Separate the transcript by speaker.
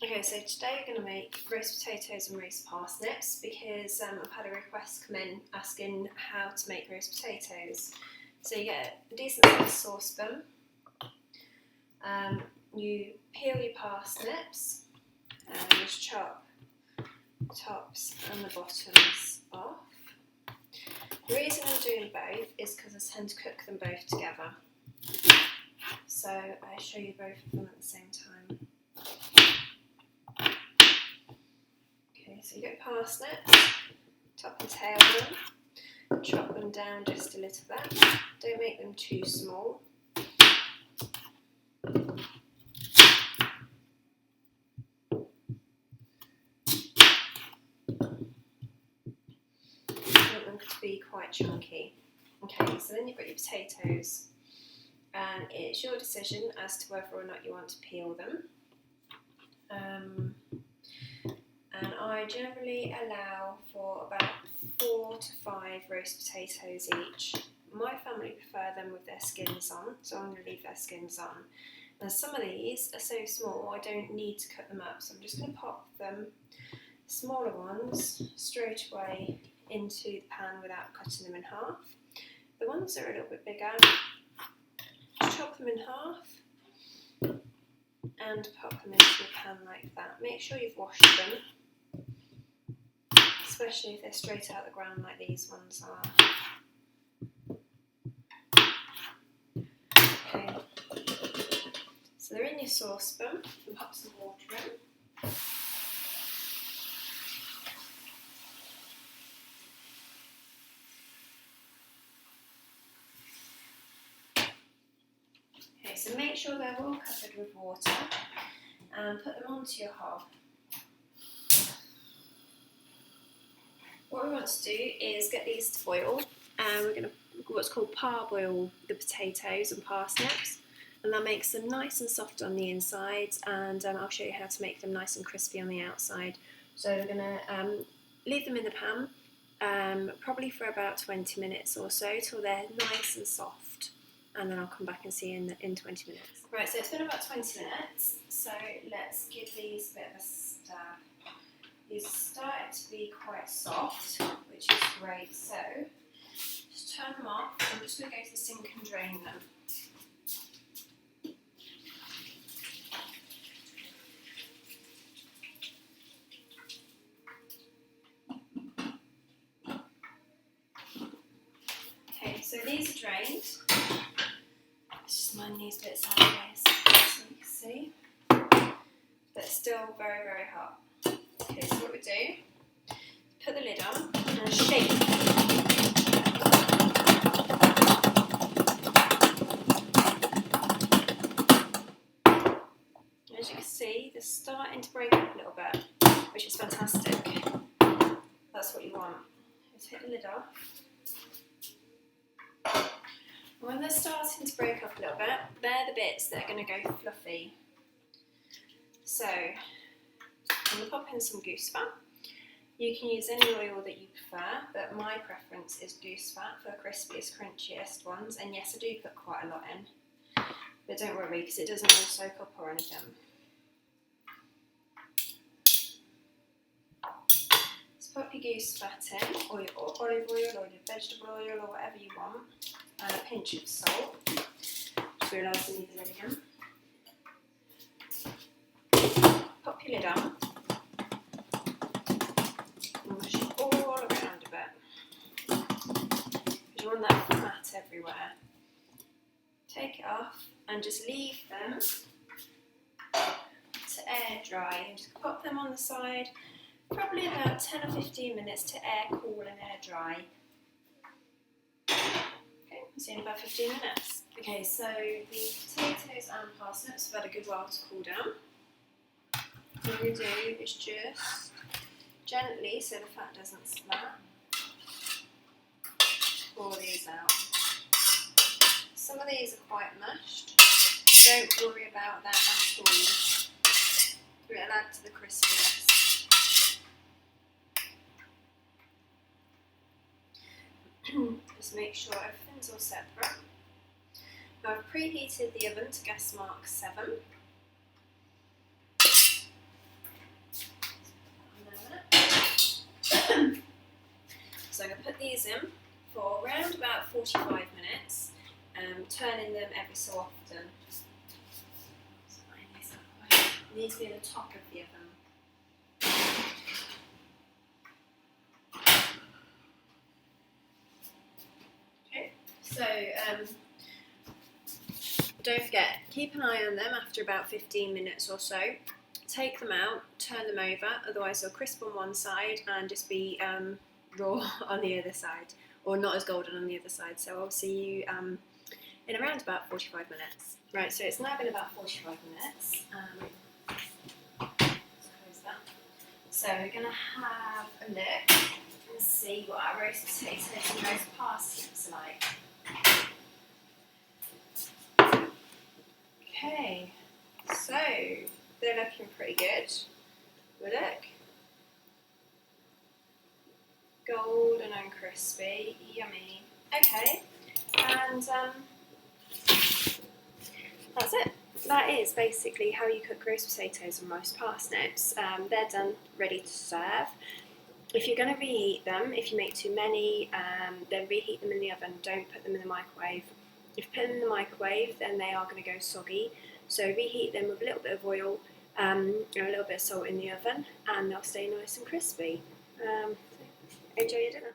Speaker 1: Okay, so today we're going to make roast potatoes and roast parsnips because I've had a request come in asking how to make roast potatoes. So you get a decent sized saucepan, you peel your parsnips and just chop the tops and the bottoms off. The reason I'm doing both is because I tend to cook them both together. So I show you both of them at the same time. Okay, so you get parsnips, top and tail them, chop them down just a little bit. Don't make them too small. Want them to be quite chunky. Okay, so then you've got your potatoes, and it's your decision as to whether or not you want to peel them. And I generally allow for about 4 to 5 roast potatoes each. My family prefer them with their skins on, so I'm going to leave their skins on. And some of these are so small I don't need to cut them up, so I'm just going to pop them, smaller ones, straight away into the pan without cutting them in half. The ones that are a little bit bigger, chop them in half and pop them into the pan like that. Make sure you've washed them, especially if they're straight out of the ground like these ones are. Okay, so they're in your saucepan. You can pop some water in. Okay, so make sure they're all covered with water and put them onto your hob. What we want to do is get these to boil, and we're going to what's called parboil the potatoes and parsnips, and that makes them nice and soft on the inside, and I'll show you how to make them nice and crispy on the outside. So we're going to leave them in the pan probably for about 20 minutes or so till they're nice and soft, and then I'll come back and see you in 20 minutes. Right, so it's been about 20 minutes, so let's give these a bit of a stab. These are starting to be quite soft, which is great, so just turn them off. I'm just going to go to the sink and drain them. Okay, so these are drained. Let's just mind these bits out of the way so you can see. But still very, very hot. Okay, so what we do, put the lid on and shake. As you can see, they're starting to break up a little bit, which is fantastic. That's what you want. Just hit the lid off. When they're starting to break up a little bit, they're the bits that are going to go fluffy. So I'm going to pop in some goose fat. You can use any oil that you prefer, but my preference is goose fat for the crispiest, crunchiest ones. And yes, I do put quite a lot in, but don't worry because it doesn't all soak up or anything. So pop your goose fat in, or your olive oil, or your vegetable oil, or whatever you want, and a pinch of salt. Just realised I need the lid again. Pop your lid on. Mush it all around a bit, because you want that fat everywhere. Take it off and just leave them to air dry. And just pop them on the side, probably about 10 or 15 minutes to air cool and air dry. Okay, I'll see you in about 15 minutes. Okay, so the potatoes and parsnips have had a good while to cool down. What we're going to do is just gently, so the fat doesn't splat, pour these out. Some of these are quite mushed. Don't worry about that at all. It'll add to the crispiness. Just make sure everything's all separate. Now I've preheated the oven to gas mark 7. So I'm going to put these in for around about 45 minutes, turning them every so often. Just line these up. It needs to be in the top of the oven. Okay, so don't forget, keep an eye on them after about 15 minutes or so. Take them out, turn them over, otherwise they'll crisp on one side and just be raw on the other side, or not as golden on the other side. So I'll see you in around about 45 minutes. Right, so it's now been about 45 minutes. Close that. So we're going to have a look and see what our roast potatoes and roast parsnips are like. Okay, so they're looking pretty good. Have a look. Golden and crispy, yummy. Okay, and that's it. That is basically how you cook roast potatoes and roast parsnips. They're done, ready to serve. If you're going to reheat them, if you make too many, then reheat them in the oven. Don't put them in the microwave. If you put them in the microwave, then they are going to go soggy. So reheat them with a little bit of oil and a little bit of salt in the oven, and they'll stay nice and crispy. So enjoy your dinner.